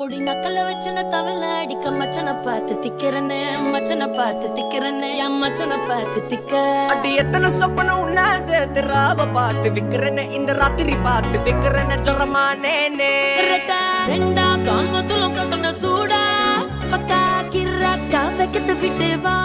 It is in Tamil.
பொடி நக்கல வச்சுன தவள அடிக்க மச்சனை பார்த்து திக்கிறனே மச்சனை பார்த்து திக்கிறனே என் மச்சனை பார்த்து திக்க அடி எத்தனை சொப்பனம் உன்னா சேர்த்து ராவ பார்த்து விக்கிறனே இந்த ராத்திரி பார்த்து விக்கிறனே ஜொரமானே ரெண்டா காமத்துல கட்டண சூடா பக்கா கிராக்கா வைக்கத்து விட்டு வா